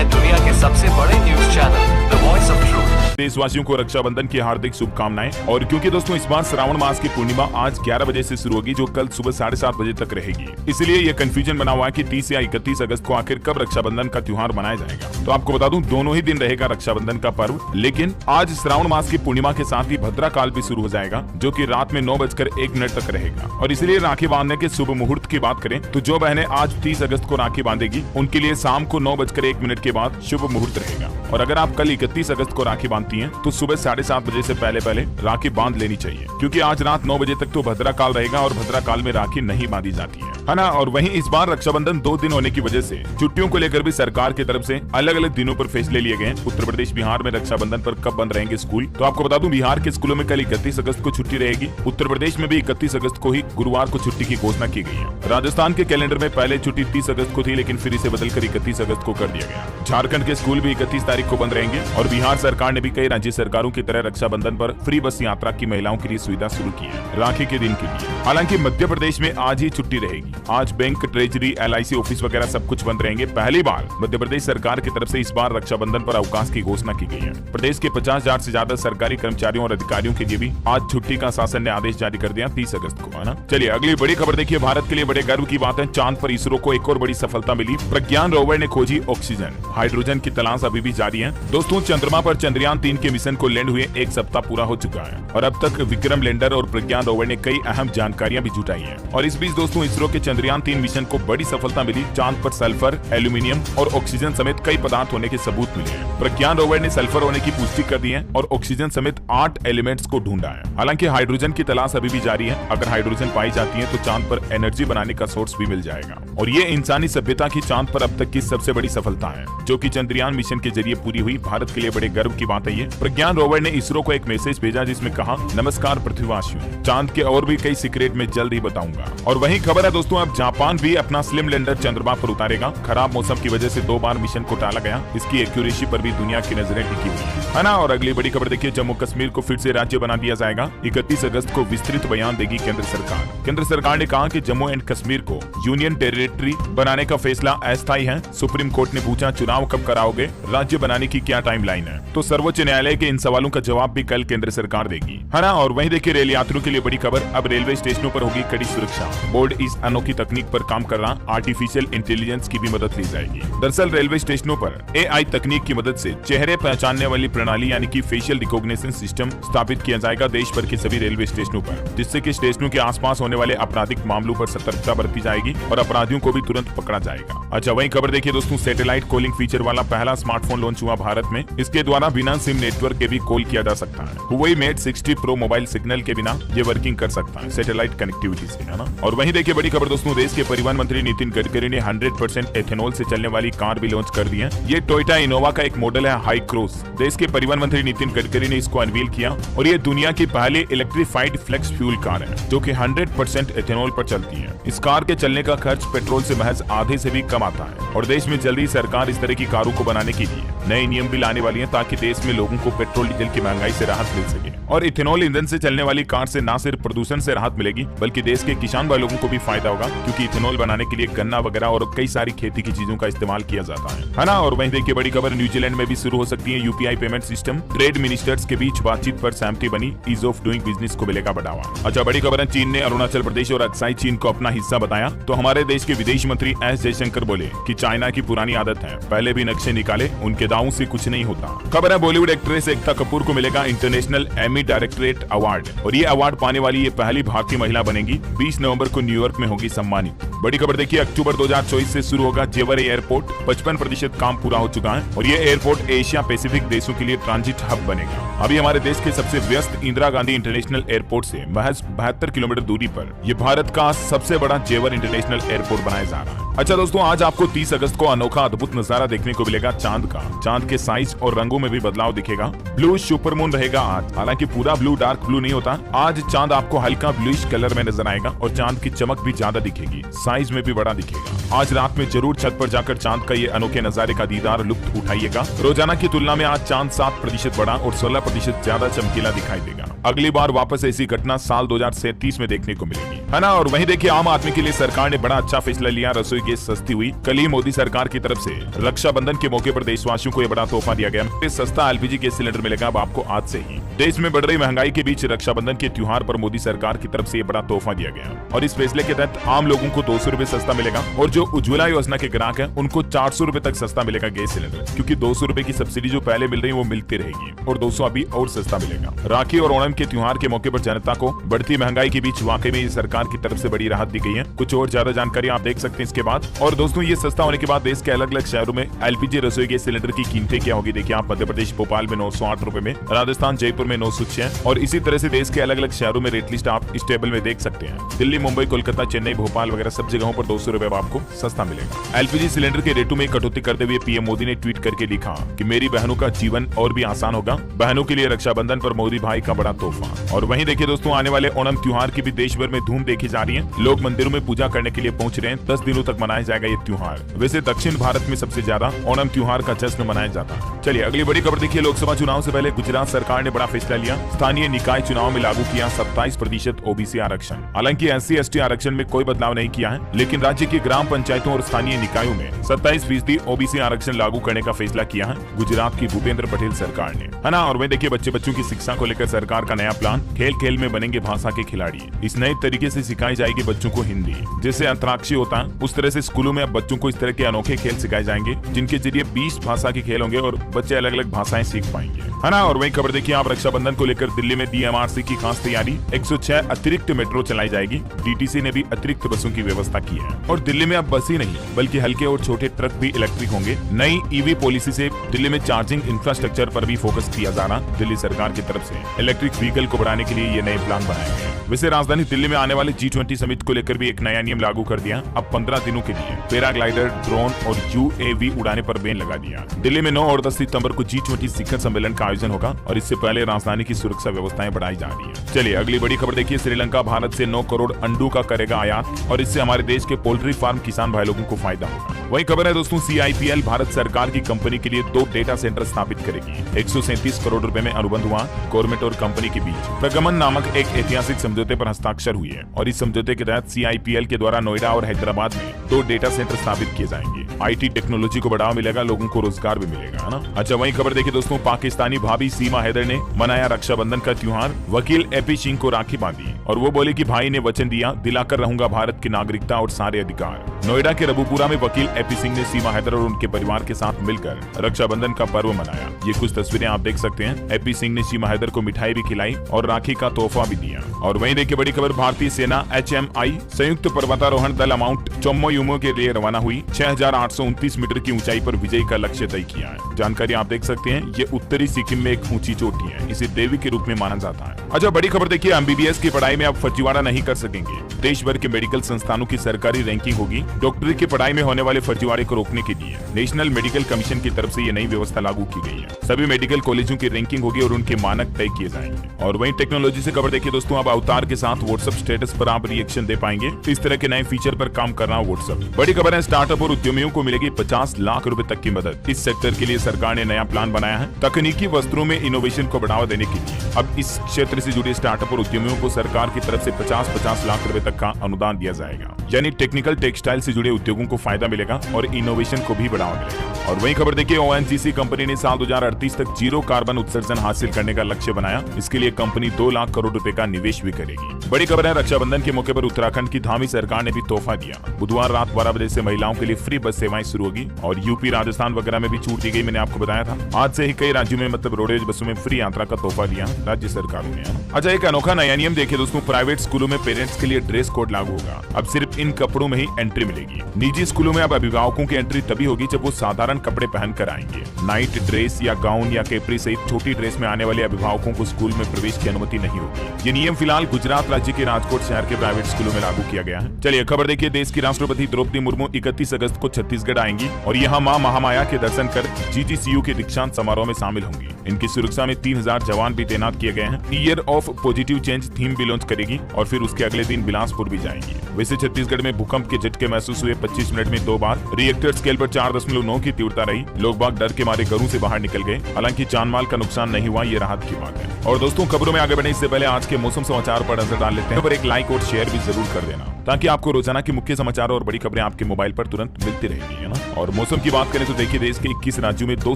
है दुनिया के सबसे बड़े news channel the voice of truth. देशवासियों को रक्षाबंधन की हार्दिक शुभकामनाएं। और क्योंकि दोस्तों इस बार श्रावण मास की पूर्णिमा आज 11 बजे से शुरू होगी, जो कल सुबह 7:30 बजे तक रहेगी, इसलिए ये कंफ्यूजन बना हुआ है कि 30 या 31 अगस्त को आखिर कब रक्षाबंधन का त्योहार मनाया जाएगा। तो आपको बता दूं, दोनों ही दिन रहेगा रक्षाबंधन का पर्व, लेकिन आज श्रावण मास की पूर्णिमा के साथ ही भद्रा काल भी शुरू हो जाएगा, जो कि रात में 9:01 तक रहेगा। और इसलिए राखी बांधने के शुभ मुहूर्त की बात करें तो जो बहनें आज 30 अगस्त को राखी बांधेगी, उनके लिए शाम को 9:01 के बाद शुभ मुहूर्त रहेगा। और अगर आप कल 31 अगस्त को राखी बांधती हैं, तो सुबह 7:30 बजे से पहले राखी बांध लेनी चाहिए, क्योंकि आज रात 9 बजे तक तो भद्रा काल रहेगा और भद्रा काल में राखी नहीं बांधी जाती है ना। और वहीं इस बार रक्षाबंधन 2 दिन होने की वजह से छुट्टियों को लेकर भी सरकार की तरफ से अलग अलग दिनों पर फैसले लिए गए। उत्तर प्रदेश, बिहार में रक्षाबंधन पर कब बंद रहेंगे स्कूल, तो आपको बता दूं, बिहार के स्कूलों में कल 31 अगस्त को छुट्टी रहेगी। उत्तर प्रदेश में भी 31 अगस्त को ही गुरुवार को छुट्टी की घोषणा की गई है। राजस्थान के कैलेंडर में पहले छुट्टी 30 अगस्त को थी, लेकिन फिर इसे बदलकर 31 अगस्त को कर दिया गया। झारखंड के स्कूल भी 31 तारीख को बंद रहेंगे। और बिहार सरकार ने भी कई राज्य सरकारों की तरह रक्षाबंधन पर फ्री बस यात्रा की महिलाओं के लिए सुविधा शुरू की है राखी के दिन के लिए। हालांकि मध्य प्रदेश में आज ही छुट्टी रहेगी। आज बैंक, ट्रेजरी, LIC ऑफिस वगैरह सब कुछ बंद रहेंगे। पहली बार मध्य प्रदेश सरकार की तरफ से इस बार रक्षाबंधन पर अवकाश की घोषणा की गई है। प्रदेश के 50,000 से ज्यादा सरकारी कर्मचारियों और अधिकारियों के लिए भी आज छुट्टी का शासन ने आदेश जारी कर दिया 30 अगस्त को, है ना। चलिए अगली बड़ी खबर देखिए। भारत के लिए बड़े गर्व की बात है, चांद पर इसरो को एक और बड़ी सफलता मिली। प्रज्ञान रोवर ने खोजी ऑक्सीजन। हाइड्रोजन की तलाश अभी भी जारी है। दोस्तों, चंद्रमा पर चंद्रयान 3 के मिशन को लैंड हुए 1 सप्ताह पूरा हो चुका है और अब तक विक्रम लैंडर और प्रज्ञान रोवर ने कई अहम जानकारियां भी जुटाई हैं। और इस बीच दोस्तों, इसरो के चंद्रयान 3 मिशन को बड़ी सफलता मिली। चांद पर सल्फर, एल्यूमिनियम और ऑक्सीजन समेत कई पदार्थ होने के सबूत मिले हैं। प्रज्ञान रोवर ने सल्फर होने की पुष्टि कर दी है और ऑक्सीजन समेत 8 एलिमेंट्स को ढूंढा है। हालांकि हाइड्रोजन की तलाश अभी भी जारी है। अगर हाइड्रोजन पाई जाती है तो चांद पर एनर्जी बनाने का सोर्स भी मिल जाएगा। और ये इंसानी सभ्यता की चांद पर अब तक की सबसे बड़ी सफलता है, जो कि चंद्रयान मिशन के जरिए पूरी हुई। भारत के लिए बड़े गर्व की बात है ये। प्रज्ञान रोवर ने इसरो को एक मैसेज भेजा जिसमें कहा, नमस्कार पृथ्वीवासियों, चांद के और भी कई सीक्रेट में जल्द ही बताऊंगा। और वहीं खबर है दोस्तों, अब जापान भी अपना स्लिम लैंडर चंद्रमा पर उतारेगा। खराब मौसम की वजह से 2 बार मिशन को टाला गया। इसकी एक्यूरेसी पर भी दुनिया की नजरें टिकी हुई है ना। और अगली बड़ी खबर देखिए, जम्मू कश्मीर को फिर से राज्य बना दिया जाएगा। 31 अगस्त को विस्तृत बयान देगी केंद्र सरकार। केंद्र सरकार ने कहा कि जम्मू एंड कश्मीर को यूनियन टेरिटरी बनाने का फैसला अस्थायी है। सुप्रीम कोर्ट ने पूछा, चुनाव कब कराओगे, राज्य बनाने की क्या टाइमलाइन है। तो सर्वोच्च न्यायालय के इन सवालों का जवाब भी कल केंद्र सरकार देगी, है ना। और वहीं देखिए, रेल यात्रियों के लिए बड़ी खबर, अब रेलवे स्टेशनों पर होगी कड़ी सुरक्षा। बोर्ड इस अनोखी तकनीक पर काम कर रहा। आर्टिफिशियल इंटेलिजेंस की भी मदद ली जाएगी। दरअसल रेलवे स्टेशनों पर AI तकनीक की मदद से चेहरे पहचानने वाली प्रणाली यानी कि फेशियल रिकॉग्निशन सिस्टम स्थापित किया जाएगा देश भर के सभी रेलवे स्टेशनों पर, जिससे कि स्टेशनों के आसपास होने वाले आपराधिक मामलों पर सतर्कता बरती जाएगी और अपराधियों को भी तुरंत पकड़ा जाएगा। अच्छा, वही खबर देखिए दोस्तों, सैटेलाइट कॉलिंग फीचर वाला पहला स्मार्टफोन लॉन्च हुआ भारत में। इसके द्वारा बिना सिम नेटवर्क के भी कॉल किया जा सकता है। हुआई मेट 60 प्रो मोबाइल सिग्नल के बिना ये वर्किंग कर सकता है सैटेलाइट कनेक्टिविटी से, है ना। और वहीं देखिए बड़ी खबर दोस्तों, देश के परिवहन मंत्री नितिन गडकरी ने 100% एथेनॉल से चलने वाली कार भी लॉन्च कर दी है। ये टोयोटा इनोवा का एक मॉडल है, हाई क्रॉस। देश के परिवहन मंत्री नितिन गडकरी ने इसको अनवील किया और ये दुनिया की पहली इलेक्ट्रिफाइड फ्लेक्स फ्यूल कार है, जो कि 100% एथेनॉल पर चलती है। इस कार के चलने का खर्च पेट्रोल से महज आधे से भी कम आता है। और देश में जल्दी सरकार इस तरह की कारों को बनाने के लिए नए नियम भी लाने वाली है, ताकि देश में लोगों को पेट्रोल डीजल की महंगाई से राहत मिल सके। और इथेनॉल ईंधन से चलने वाली कार से न सिर्फ प्रदूषण से राहत मिलेगी, बल्कि देश के किसान भाई लोगों को भी फायदा होगा, क्योंकि इथेनॉल बनाने के लिए गन्ना वगैरह और कई सारी खेती की चीजों का इस्तेमाल किया जाता है ना। और वहीं देखिए बड़ी खबर, न्यूजीलैंड में भी शुरू हो सकती है UPI payment system. Trade ministers के बीच बातचीत पर सहमति बनी। ईज ऑफ डूइंग बिजनेस को मिलेगा बढ़ावा। अच्छा, बड़ी खबर है, चीन ने अरुणाचल प्रदेश और अक्साई चीन को अपना हिस्सा बताया। तो हमारे देश के विदेश मंत्री S जयशंकर बोले कि चाइना की पुरानी आदत है, पहले भी नक्शे निकाले, उनके दावों से कुछ नहीं होता। खबर है, बॉलीवुड एक्ट्रेस एकता कपूर को मिलेगा इंटरनेशनल एमी डायरेक्टरेट अवार्ड और ये अवार्ड पाने वाली ये पहली भारतीय महिला बनेगी। 20 नवंबर को न्यूयॉर्क में होगी सम्मानित। बड़ी खबर देखिए, अक्टूबर 2024 से शुरू होगा जेवर एयरपोर्ट। 55% काम पूरा हो चुका है और ये एयरपोर्ट एशिया पैसिफिक देशों के लिए ट्रांजिट हब बनेगा। अभी हमारे देश के सबसे व्यस्त इंदिरा गांधी इंटरनेशनल एयरपोर्ट से महज 72 किलोमीटर दूरी पर ये भारत का सबसे बड़ा जेवर इंटरनेशनल एयरपोर्ट बनाया जा रहा है। अच्छा दोस्तों, आज आपको 30 अगस्त को अनोखा अद्भुत नजारा देखने को मिलेगा चांद का। चांद के साइज और रंगों में भी बदलाव दिखेगा। ब्लू सुपरमून रहेगा आज। हालांकि पूरा ब्लू डार्क ब्लू नहीं होता। आज चांद आपको हल्का ब्लूइश कलर में नजर आएगा और चांद की चमक भी ज्यादा दिखेगी, साइज में भी बड़ा दिखेगा। आज रात में जरूर छत पर जाकर चांद का ये अनोखे नजारे का दीदार लुत्फ उठाइएगा। रोजाना की तुलना में आज चांद 7% बड़ा और 16% ज्यादा चमकीला दिखाई देगा। अगली बार वापस ऐसी घटना साल 2037 में देखने को मिलेगी, है ना। और वहीं देखिए, आम आदमी के लिए सरकार ने बड़ा अच्छा फैसला लिया। रसोई गैस सस्ती हुई। कल ही मोदी सरकार की तरफ से रक्षाबंधन के मौके पर देशवासियों को यह बड़ा तोहफा दिया गया। सस्ता एलपीजी गैस सिलेंडर मिलेगा अब आपको आज से ही। देश में बढ़ रही महंगाई के बीच रक्षाबंधन के त्योहार पर मोदी सरकार की तरफ से यह बड़ा तोहफा दिया गया और इस फैसले के तहत आम लोगों को 200 रुपए सस्ता मिलेगा और जो उज्ज्वला योजना के ग्राहक हैं उनको 400 रुपए तक सस्ता मिलेगा गैस सिलेंडर, क्योंकि 200 रुपए की सब्सिडी जो पहले मिल रही है वो मिलती रहेगी और 200 अभी और सस्ता मिलेगा। राखी और ओणम के त्योहार के मौके पर जनता को बढ़ती महंगाई के बीच वाकई में सरकार की तरफ से बड़ी राहत दी गई है। कुछ और ज्यादा जानकारी आप देख सकते हैं इसके बाद। और दोस्तों ये सस्ता होने के बाद देश के अलग अलग शहरों में एलपीजी रसोई गैस सिलेंडर की कीमतें क्या होगी देखिए आप। मध्य प्रदेश भोपाल में 908 रुपए में, राजस्थान जयपुर में 906 और इसी तरह से देश के अलग अलग शहरों में रेट लिस्ट आप इस टेबल में देख सकते हैं। दिल्ली, मुंबई, कोलकाता, चेन्नई, भोपाल वगैरह सब जगहों पर 200 रुपए आपको सस्ता मिलेगा। एलपीजी सिलेंडर के रेटों में कटौती करते हुए पीएम मोदी ने ट्वीट करके लिखा कि मेरी बहनों का जीवन और भी आसान होगा। बहनों के लिए रक्षाबंधन पर मोदी भाई का बड़ा तोहफा। और वहीं देखिए दोस्तों आने वाले ओणम त्योहार की भी देश भर में धूम देखी जा रही है। लोग मंदिरों में पूजा करने के लिए पहुंच रहे हैं। 10 दिनों तक मनाया जाएगा ये त्योहार। वैसे दक्षिण भारत में सबसे ज्यादा ओणम त्योहार का जश्न मनाया जाता है। चलिए अगली बड़ी खबर देखिए। लोकसभा चुनाव से पहले गुजरात सरकार ने बड़ा फैसला लिया। स्थानीय निकाय चुनाव में लागू किया 27% ओबीसी आरक्षण। हालांकि SC/ST आरक्षण में कोई बदलाव नहीं किया है, लेकिन राज्य की ग्राम पंचायतों और स्थानीय निकायों में 27% ओबीसी आरक्षण लागू करने का फैसला किया है गुजरात की भूपेंद्र पटेल सरकार ने, है ना। और वहीं देखिए बच्चों की शिक्षा को लेकर सरकार का नया प्लान। खेल खेल में बनेंगे भाषा के खिलाड़ी। इस नए तरीके से सिखाई जाएगी बच्चों को हिंदी। जैसे अंतराक्षी होता है उस तरह से स्कूलों में अब बच्चों को इस तरह के अनोखे खेल सिखाए जाएंगे जिनके जरिए 20 भाषा के खेल होंगे और बच्चे अलग अलग भाषाएं सीख पाएंगे, है ना। और वही खबर देखिए आप। रक्षाबंधन को लेकर दिल्ली में DMRC की खास तैयारी। 106 अतिरिक्त मेट्रो चलाई जाएगी। DTC ने भी अतिरिक्त बसों की व्यवस्था की है। और दिल्ली में अब बस ही नहीं बल्कि हल्के और छोटे ट्रक भी इलेक्ट्रिक होंगे। नई EV पॉलिसी से दिल्ली में चार्जिंग इंफ्रास्ट्रक्चर पर भी फोकस किया जा रहा। दिल्ली सरकार की तरफ से इलेक्ट्रिक व्हीकल को बढ़ाने के लिए ये नए प्लान बनाए गए। वैसे राजधानी दिल्ली में आने वाले G20 समिट को लेकर भी एक नया नियम लागू कर दिया। अब 15 दिनों के लिए पैराग्लाइडर, ड्रोन और UAV उड़ाने पर बैन लगा दिया। दिल्ली में 9 और 10 सितंबर को G20 शिखर सम्मेलन का आयोजन होगा और इससे पहले राजधानी की सुरक्षा व्यवस्थाएं बढ़ाई जा रही है। चलिए अगली बड़ी खबर देखिए। श्रीलंका भारत से 9 करोड़ अंडों का करेगा आयात और इससे हमारे देश के पोल्ट्री फार्म किसान भाई लोगों को फायदा होगा। वही खबर है दोस्तों CIPL भारत सरकार की कंपनी के लिए 2 डेटा सेंटर स्थापित करेगी। 137 करोड़ रुपए में अनुबंध हुआ गवर्नमेंट और कंपनी के बीच। प्रगमन नामक एक ऐतिहासिक समझौते पर हस्ताक्षर हुई है और इस समझौते के तहत CIPL के द्वारा नोएडा और हैदराबाद में 2 डेटा सेंटर स्थापित किए जाएंगे। IT टेक्नोलॉजी को बढ़ावा मिलेगा, लोगों को रोजगार भी मिलेगा, है ना। अच्छा वही खबर देखिए दोस्तों। पाकिस्तानी भाभी सीमा हैदर ने मनाया रक्षाबंधन का त्योहार। वकील AP सिंह को राखी बांधी और वो बोले कि भाई ने वचन दिया, दिलाकर रहूंगा भारत की नागरिकता और सारे अधिकार। नोएडा के रबुपुरा में वकील AP सिंह ने सीमा हैदर और उनके परिवार के साथ मिलकर रक्षाबंधन का पर्व मनाया। ये कुछ तस्वीरें आप देख सकते हैं। AP सिंह ने सीमा हैदर को मिठाई भी खिलाई और राखी का तोहफा भी दिया। और वहीं देखिए बड़ी खबर। भारतीय सेना HMI संयुक्त पर्वतारोहण दल माउंट चोमोयुमो के लिए रवाना हुई। 6829 मीटर की ऊंचाई पर विजय का लक्ष्य तय किया है। जानकारी आप देख सकते हैं। ये उत्तरी सिक्किम में एक ऊंची चोटी है। इसे देवी के रूप में माना जाता है। अच्छा बड़ी खबर देखिए। MBBS की पढ़ाई में अब फर्जीवाड़ा नहीं कर सकेंगे। देश भर के मेडिकल संस्थानों की सरकारी रैंकिंग होगी। डॉक्टरी की पढ़ाई में होने वाले फर्जीवाड़े को रोकने के लिए नेशनल मेडिकल कमीशन की तरफ से ये नई व्यवस्था लागू की गई है। सभी मेडिकल कॉलेजों की रैंकिंग होगी और उनके मानक तय किए जाएंगे। और वहीं टेक्नोलॉजी से खबर देखिए दोस्तों। अब अवतार के साथ WhatsApp स्टेटस पर आप रिएक्शन दे पाएंगे। इस तरह के नए फीचर पर काम कर रहा है WhatsApp। बड़ी खबर है। स्टार्टअप और उद्यमियों को मिलेगी 50 लाख रुपए तक की मदद। इस सेक्टर के लिए सरकार ने नया प्लान बनाया है। तकनीकी वस्त्रों में इनोवेशन को बढ़ावा देने के लिए अब इस क्षेत्र से जुड़े स्टार्टअप और उद्यमियों को सरकार की तरफ से 50 लाख रुपए तक का अनुदान दिया जाएगा। यानी टेक्निकल टेक्सटाइल से जुड़े उद्योगों को फायदा मिलेगा और इनोवेशन को भी बढ़ावा मिलेगा। और वही खबर देखिए। ONGC कंपनी ने साल 2038 तक 0 कार्बन उत्सर्जन हासिल करने का लक्ष्य बनाया। इसके लिए कंपनी 2 लाख करोड़ रुपए का निवेश भी करेगी। बड़ी खबर है। रक्षाबंधन के मौके पर उत्तराखंड की धामी सरकार ने भी तोहफा दिया। बुधवार रात 12 बजे से महिलाओं के लिए फ्री बस सेवाएं शुरू होगी और यूपी, राजस्थान वगैरह में भी छूट दी गई। मैंने आपको बताया था। आज से ही कई राज्यों में मतलब रोडवेज बसों में फ्री यात्रा का तोहफा दिया राज्य सरकारों ने। अच्छा एक अनोखा नया नियम देखिए दोस्तों। प्राइवेट स्कूलों में पेरेंट्स के लिए ड्रेस कोड लागू होगा। अब सिर्फ इन कपड़ों में ही एंट्री मिलेगी। निजी स्कूलों में अब अभिभावकों की एंट्री तभी होगी जब वो साधारण कपड़े पहनकर आएंगे। नाइट ड्रेस या गाउन या कैपरी सहित छोटी ड्रेस में आने वाले अभिभावकों को स्कूल में प्रवेश की अनुमति नहीं होगी। ये नियम फिलहाल गुजरात राज्य के राजकोट शहर के प्राइवेट स्कूलों में लागू किया गया है। चलिए खबर देखिए। देश की राष्ट्रपति द्रौपदी मुर्मू 31 अगस्त को छत्तीसगढ़ आएंगी और यहाँ मां महामाया के दर्शन कर GGCU के दीक्षांत समारोह में शामिल होंगी। इनकी सुरक्षा में 3000 जवान भी तैनात किए गए हैं। Year of positive change theme भी लॉन्च करेगी और फिर उसके अगले दिन बिलासपुर भी जाएंगी। वैसे छत्तीसगढ़ में भूकंप के झटके महसूस हुए 25 मिनट में 2 बार। रिएक्टर स्केल पर 4.9 की तीव्रता रही। लोग बाग डर के मारे घरों से बाहर निकल गए। हालांकि जान माल का नुकसान नहीं हुआ, ये राहत की बात है। और दोस्तों खबरों में आगे बढ़ने इससे पहले आज के मौसम समाचार पर नजर डाल लेते हैं। पर एक लाइक और शेयर भी जरूर कर देना। ताकि आपको रोजाना के मुख्य समाचार और बड़ी खबरें आपके मोबाइल पर तुरंत मिलती रहेगी, है ना। और मौसम की बात करें तो देखिए देश के 21 राज्यों में 2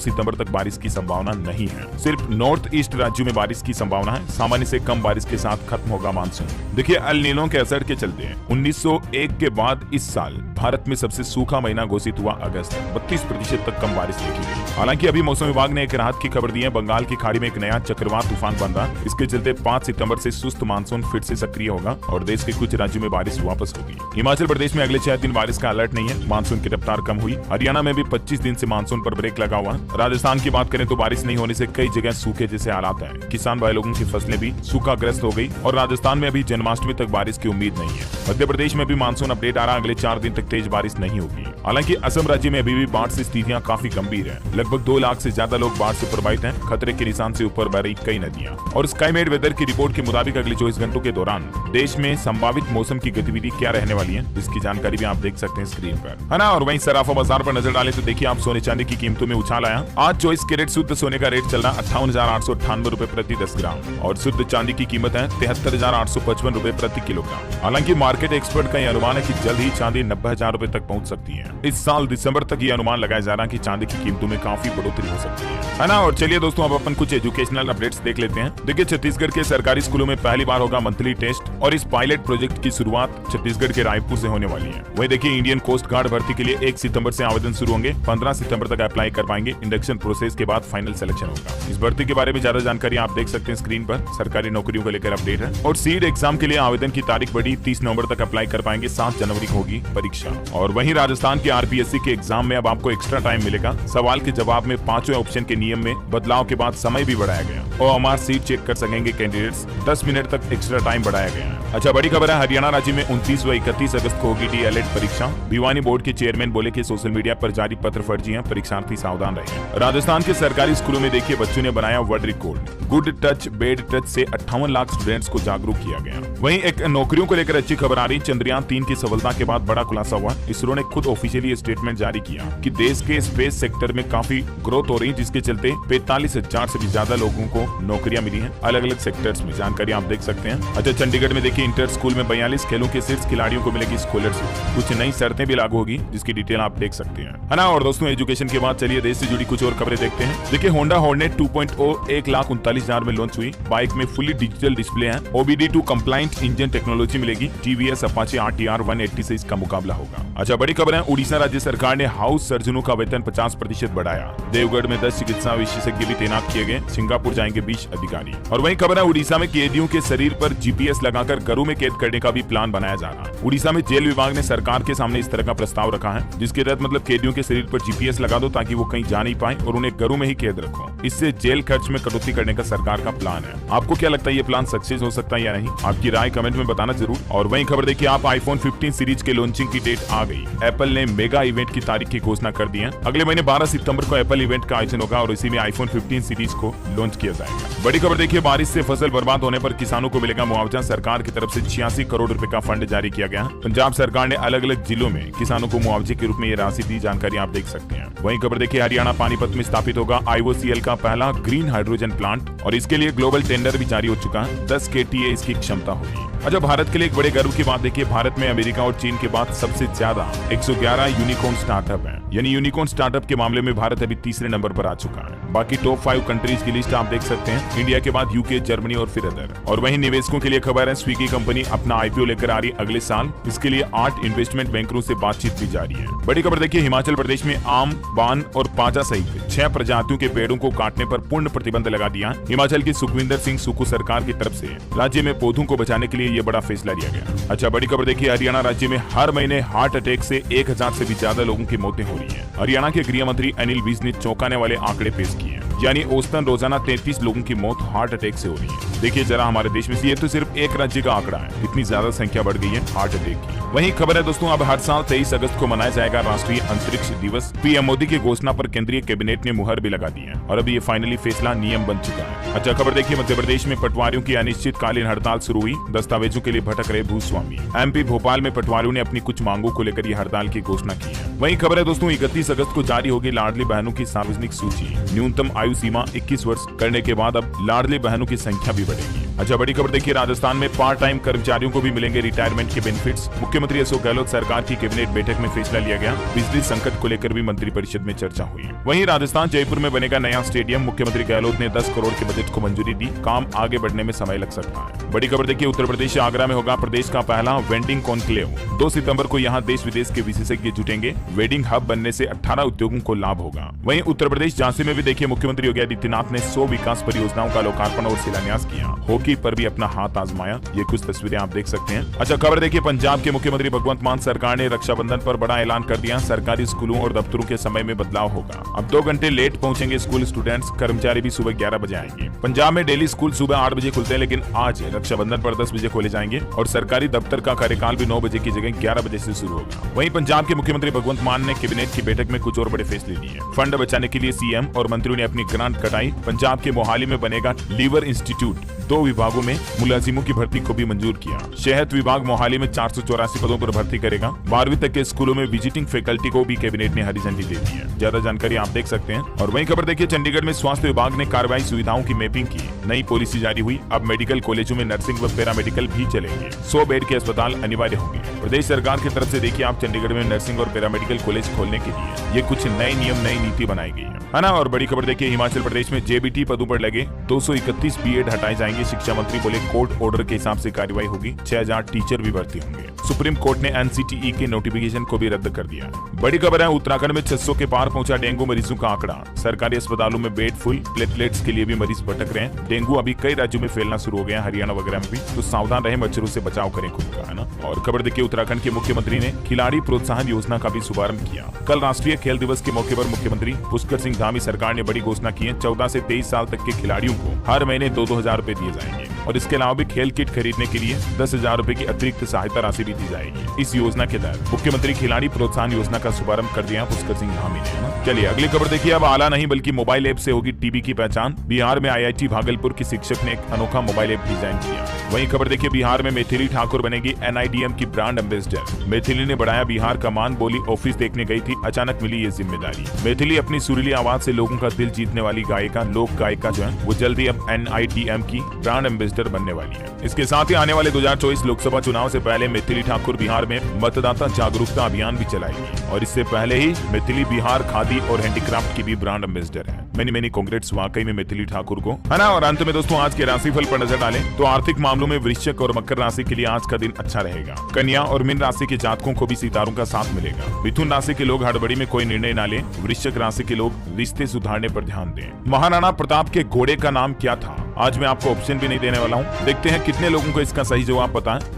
सितंबर तक बारिश की संभावना नहीं है। सिर्फ नॉर्थ ईस्ट राज्यों में बारिश की संभावना है। सामान्य से कम बारिश के साथ खत्म होगा मानसून। देखिए अल नीनो के असर के चलते 1901 के बाद इस साल भारत में सबसे सूखा महीना घोषित हुआ अगस्त। 32% तक कम बारिश देखी गई। हालांकि अभी मौसम विभाग ने एक राहत की खबर दी है। बंगाल की खाड़ी में एक नया चक्रवात तूफान बन रहा है। इसके चलते 5 सितंबर से सुस्त मानसून फिर से सक्रिय होगा और देश के कुछ राज्यों में बारिश वापस होगी। हिमाचल प्रदेश में अगले 6 दिन बारिश का अलर्ट नहीं है। मानसून की रफ्तार कम हुई। हरियाणा में भी 25 दिन से मानसून पर ब्रेक लगा हुआ है। राजस्थान की बात करें तो बारिश नहीं होने से कई जगह सूखे जैसे हालात हैं। किसान भाई लोगों की फसलें भी सूखाग्रस्त हो गई और राजस्थान में अभी जन्माष्टमी तक बारिश की उम्मीद नहीं है। मध्य प्रदेश में भी मानसून अपडेट आ रहा। अगले 4 दिन तक तेज बारिश नहीं होगी। हालांकि असम राज्य में अभी भी बाढ़ से स्थितियां काफी गंभीर है। लगभग 2 लाख से ज्यादा लोग बाढ़ से प्रभावित हैं। खतरे के निशान से ऊपर बह रही कई नदियां। और स्काईमेड वेदर की रिपोर्ट के मुताबिक अगले 24 घंटों के दौरान देश में संभावित मौसम की गतिविधि क्या रहने वाली है, इसकी जानकारी भी आप देख सकते हैं स्क्रीन पर, है ना। और वहीं सराफा बाजार पर नजर डालें तो देखिए आप सोने चांदी की कीमतों में उछाल आया। आज 24 कैरेट शुद्ध सोने का रेट चल रहा 58,898 रुपए प्रति 10 ग्राम और शुद्ध चांदी की कीमत है 73,855 रुपए प्रति किलोग्राम। हालांकि मार्केट एक्सपर्ट का यह अनुमान है कि जल्द ही चांदी 90,000 रुपए तक पहुंच सकती है। इस साल दिसंबर तक ये अनुमान लगाया जा रहा है कि चांदी की कीमतों में काफी बढ़ोतरी हो सकती है ना। और चलिए दोस्तों अब अपन कुछ एजुकेशनल अपडेट्स देख लेते हैं। देखिए छत्तीसगढ़ के सरकारी स्कूलों में पहली बार होगा मंथली टेस्ट और इस पायलट प्रोजेक्ट की शुरुआत छत्तीसगढ़ के रायपुर से होने वाली है। वही देखिए इंडियन कोस्ट गार्ड भर्ती के लिए 1 सितंबर से आवेदन शुरू होंगे। 15 सितंबर तक अप्लाई कर पाएंगे। इंडक्शन प्रोसेस के बाद फाइनल सिलेक्शन होगा। इस भर्ती के बारे में ज्यादा जानकारी आप देख सकते हैं स्क्रीन पर। सरकारी नौकरियों को लेकर अपडेट है। और सीड एग्जाम के लिए आवेदन की तारीख बढ़ी। 30 नवंबर तक अप्लाई कर पाएंगे। 7 जनवरी को होगी परीक्षा। और वहीं राजस्थान के आरपीएससी के एग्जाम में अब आपको एक्स्ट्रा टाइम मिलेगा। सवाल के जवाब में 5वें ऑप्शन के नियम में बदलाव के बाद समय भी बढ़ाया गया और हमारा सीट चेक कर सकेंगे कैंडिडेट्स। 10 मिनट तक एक्स्ट्रा टाइम बढ़ाया गया है। अच्छा बड़ी खबर है, हरियाणा राज्य में 29 व 31 अगस्त को होगी डीएलएड परीक्षा। भिवानी बोर्ड के चेयरमैन बोले कि सोशल मीडिया पर जारी पत्र फर्जी हैं, परीक्षार्थी सावधान रहे। राजस्थान के सरकारी स्कूलों में देखिए बच्चों ने बनाया world record. Good touch bed touch से 58 लाख स्टूडेंट्स को जागरूक किया गया। वहीं एक नौकरियों को लेकर अच्छी खबर आ रही। चंद्रयान 3 की सफलता के बाद बड़ा खुलासा हुआ। इसरो ने खुद ऑफिशियली स्टेटमेंट जारी किया कि देश के स्पेस सेक्टर में काफी ग्रोथ हो रही है, जिसके चलते 45,000 से भी ज्यादा लोगों को नौकरियां मिली हैं अलग अलग सेक्टर्स में। जानकारी आप देख सकते हैं। अच्छा चंडीगढ़ में देखिए इंटर स्कूल में 42 खेलों के शीर्ष खिलाड़ियों को मिलेगी स्कॉलरशिप। कुछ नई शर्तें भी लागू होगी जिसकी डिटेल आप देख सकते हैं, है ना। और दोस्तों एजुकेशन के बाद चलिए देश से जुड़ी कुछ और खबरें देखते हैं। देखिए होंडा हॉर्नेट 2.0 1,39,000 में लॉन्च हुई। बाइक में फुली डिजिटल डिस्प्ले है। OBD2 कंप्लाइंट इंजन टेक्नोलॉजी मिलेगी। TVS अपाचे RTR 180 से इसका मुकाबला होगा। अच्छा बड़ी खबर है, उड़ीसा राज्य सरकार ने हाउस सर्जनों का वेतन 50% बढ़ाया। देवगढ़ में 10 चिकित्सा विशेषज्ञ भी तैनात किए गए। सिंगापुर जाएंगे 20 अधिकारी। और वहीं खबर है उड़ीसा में कैदियों के शरीर पर GPS लगाकर घरों में कैद करने का भी प्लान बनाया जा रहा है। उड़ीसा में जेल विभाग ने सरकार के सामने इस तरह का प्रस्ताव रखा है, जिसके तहत मतलब कैदियों के शरीर पर GPS लगा दो ताकि वो कहीं जा नहीं पाए और उन्हें घरों में ही कैद रखो। इससे जेल खर्च में कटौती करने का सरकार का प्लान है। आपको क्या लगता है ये प्लान सक्सेस हो सकता है या नहीं? आपकी राय कमेंट में बताना जरूर। और वहीं खबर देखिए आप iPhone 15 सीरीज के लॉन्चिंग की डेट आ गई। एप्पल ने मेगा इवेंट की तारीख की घोषणा कर दी है। अगले महीने 12 सितंबर को एप्पल इवेंट का आयोजन होगा और इसी में iPhone 15 सीरीज को लॉन्च किया जाएगा। बड़ी खबर देखिए बारिश से फसल बर्बाद होने पर किसानों को मिलेगा मुआवजा। सरकार की तरफ से 86 करोड़ रुपए का फंड जारी किया गया। पंजाब सरकार ने अलग अलग जिलों में किसानों को मुआवजे के रूप में ये राशि दी। जानकारी आप देख सकते हैं। वहीं खबर देखिए हरियाणा पानीपत में स्थापित होगा IOCL का पहला ग्रीन हाइड्रोजन प्लांट और इसके लिए ग्लोबल टेंडर भी जारी हो चुका है। 10 KTA इसकी क्षमता होगी। अच्छा भारत के लिए एक बड़े गर्व की बात देखिए, भारत में अमेरिका और चीन के बाद सबसे ज्यादा 111 यूनिकॉर्न स्टार्टअप हैं। यानी यूनिकॉर्न स्टार्टअप के मामले में भारत अभी तीसरे नंबर पर आ चुका है। बाकी टॉप 5 कंट्रीज की लिस्ट आप देख सकते हैं। इंडिया के बाद UK, जर्मनी और फिर अदर। और वहीं निवेशकों के लिए खबर है स्विगी कंपनी अपना IPO लेकर आ रही अगले साल। इसके लिए 8 इन्वेस्टमेंट बैंकरों से बातचीत भी जारी है। बड़ी खबर देखिए हिमाचल प्रदेश में आम, बान और पाजा सहित 6 प्रजातियों के पेड़ों को काटने पर पूर्ण प्रतिबंध लगा दिया। हिमाचल की सुखविंदर सिंह सुक्खू सरकार की तरफ से राज्य में पौधों को बचाने के लिए ये बड़ा फैसला लिया गया। अच्छा बड़ी खबर देखिए हरियाणा राज्य में हर महीने हार्ट अटैक से 1000 से भी ज्यादा लोगों की मौतें हो रही हैं। हरियाणा के गृह मंत्री अनिल विज ने चौंकाने वाले आंकड़े पेश किए हैं। यानी औसतन रोजाना 33 लोगों की मौत हार्ट अटैक से हो रही है। देखिए जरा हमारे देश में ये तो सिर्फ एक राज्य का आंकड़ा है, इतनी ज्यादा संख्या बढ़ गई है हार्ट अटैक की। वहीं खबर है दोस्तों अब हर साल 23 अगस्त को मनाया जाएगा राष्ट्रीय अंतरिक्ष दिवस। PM मोदी की घोषणा पर केंद्रीय कैबिनेट ने मुहर भी लगा दी है और अभी ये फाइनली फैसला नियम बन चुका है। अच्छा खबर देखिए मध्य प्रदेश में पटवारियों की अनिश्चितकालीन हड़ताल शुरू हुई। दस्तावेजों के लिए भटक रहे भूस्वामी। MP भोपाल में पटवारियों ने अपनी कुछ मांगों को लेकर ये हड़ताल की घोषणा की है। वहीं खबर है दोस्तों 31 अगस्त को जारी होगी लाडली बहनों की सार्वजनिक सूची। न्यूनतम आयु सीमा 21 वर्ष करने के बाद अब लाडली बहनों की संख्या भी बढ़ेगी। अच्छा, बड़ी खबर देखिए, राजस्थान में पार्ट टाइम कर्मचारियों को भी मिलेंगे रिटायरमेंट के बेनिफिट्स। मुख्यमंत्री अशोक गहलोत सरकार की कैबिनेट बैठक में फैसला लिया गया। बिजली संकट को लेकर भी मंत्रिपरिषद में चर्चा हुई। वहीं राजस्थान जयपुर में बनेगा नया स्टेडियम। मुख्यमंत्री गहलोत ने 10 करोड़ के बजट को मंजूरी दी। काम आगे बढ़ने में समय लग सकता है। बड़ी खबर देखिए, उत्तर प्रदेश आगरा में होगा प्रदेश का पहला वेंडिंग कॉन्क्लेव। 2 सितंबर को यहाँ देश विदेश के विशेषज्ञ जुटेंगे। वेडिंग हब बनने से 18 उद्योगों को लाभ होगा। वहीं उत्तर प्रदेश झांसी में भी देखिए, मुख्यमंत्री योगी आदित्यनाथ ने 100 विकास परियोजनाओं का लोकार्पण और शिलान्यास किया। हॉकी पर भी अपना हाथ आजमाया। ये कुछ तस्वीरें आप देख सकते हैं। अच्छा, खबर देखिए, पंजाब के मुख्यमंत्री भगवंत मान सरकार ने रक्षाबंधन पर बड़ा ऐलान कर दिया। सरकारी स्कूलों और दफ्तरों के समय में बदलाव होगा। अब 2 घंटे लेट पहुंचेंगे स्कूल स्टूडेंट्स। कर्मचारी भी सुबह 11 बजे आएंगे। पंजाब में डेली स्कूल सुबह 8 बजे खुलते हैं, लेकिन आज रक्षाबंधन पर 10 बजे खोले जाएंगे और सरकारी दफ्तर का कार्यकाल भी 9 बजे की जगह 11 बजे से शुरू होगा। वहीं पंजाब के मुख्यमंत्री भगवंत मान ने कैबिनेट की बैठक में कुछ और बड़े फैसले लिए। फंड बचाने के लिए सीएम और मंत्रियों ने अपनी ग्रांट कटाई। पंजाब के मोहाली में बनेगा लीवर इंस्टीट्यूट। 2 विभागों में मुलाजिमों की भर्ती को भी मंजूर किया। सेहत विभाग मोहाली में 484 पदों पर भर्ती करेगा। 12वीं तक के स्कूलों में विजिटिंग फैकल्टी को भी कैबिनेट ने हरी झंडी दे दी है। ज्यादा जानकारी आप देख सकते हैं। और वहीं खबर देखिए, चंडीगढ़ में स्वास्थ्य विभाग ने कार्रवाई सुविधाओं की मैपिंग की। नई पॉलिसी जारी हुई। अब मेडिकल कॉलेजों में नर्सिंग व पैरामेडिकल भी चलेंगे। 100 बेड के अस्पताल अनिवार्य होंगे। प्रदेश सरकार की तरफ से देखिए आप, चंडीगढ़ में नर्सिंग और पैरामेडिकल कॉलेज खोलने के लिए ये कुछ नए नियम, नई नीति बनाई गई है ना। और बड़ी खबर देखिए, हिमाचल प्रदेश में जेबीटी पदों पर लगे 231 बीएड हटाए जाएंगे। शिक्षा मंत्री बोले कोर्ट ऑर्डर के हिसाब से कार्रवाई होगी। 6000 टीचर भी भर्ती होंगे। सुप्रीम कोर्ट ने एनसीटीई के नोटिफिकेशन को भी रद्द कर दिया। बड़ी खबर है, उत्तराखंड में 600 के पार पहुंचा डेंगू मरीजों का आंकड़ा। सरकारी अस्पतालों में बेड फुल। प्लेटलेट्स के लिए भी मरीज भटक रहे हैं। डेंगू अभी कई राज्यों में फैलना शुरू हो गया, हरियाणा वगैरह में भी। तो सावधान रहे, मच्छरों से बचाव करें खुद का, है ना। और खबर देखिए, उत्तराखंड के मुख्यमंत्री ने खिलाड़ी प्रोत्साहन योजना का भी शुभारंभ किया। कल राष्ट्रीय खेल दिवस के मौके पर मुख्यमंत्री पुष्कर सिंह धामी सरकार ने बड़ी घोषणा की है। 14 से 23 साल तक के खिलाड़ियों को हर महीने 2-2 हजार रुपए दिए जाएंगे और इसके अलावा भी खेल किट खरीदने के लिए 10,000 रुपए की अतिरिक्त सहायता राशि भी दी जाएगी। इस योजना के तहत मुख्यमंत्री खिलाड़ी प्रोत्साहन योजना का शुभारंभ कर दिया पुष्कर सिंह धामी ने। चलिए अगली खबर देखिए, अब आला नहीं बल्कि मोबाइल ऐप से होगी टीबी की पहचान। बिहार में आईआईटी भागलपुर की शिक्षक ने एक अनोखा मोबाइल ऐप डिजाइन किया। वहीं खबर देखिए, बिहार में मैथिली ठाकुर बनेगी एनआईडीएम की ब्रांड एम्बेसडर। मैथिली ने बढ़ाया बिहार का मान, बोली ऑफिस देखने गई थी, अचानक मिली ये जिम्मेदारी। मैथिली अपनी सुरीली आवाज से लोगों का दिल जीतने वाली गायिका, लोक गायिका जो है वो जल्दी अब एनआईडीएम की ब्रांड एम्बेसडर बनने वाली है। इसके साथ ही आने वाले 2024 लोकसभा चुनाव से पहले मैथिली ठाकुर बिहार में मतदाता जागरूकता अभियान भी चलाएगी और इससे पहले ही मैथिली बिहार खादी और हैंडीक्राफ्ट की भी ब्रांड एम्बेसडर है। मेनी कांग्रेट्स वाकई में मैथिली ठाकुर को, है ना। और अंत में दोस्तों आज के राशिफल पर नजर डालें तो आर्थिक मामलों में वृश्चिक और मकर राशि के लिए आज का दिन अच्छा रहेगा। कन्या और मीन राशि के जातकों को भी सितारों का साथ मिलेगा। मिथुन राशि के लोग हड़बड़ी में कोई निर्णय न लें। वृश्चिक राशि के लोग रिश्ते सुधारने पर ध्यान दें। महाराणा प्रताप के घोड़े का नाम क्या था? आज मैं आपको ऑप्शन भी नहीं देने वाला हूँ। देखते हैं कितने लोगों को इसका सही जवाब पता है।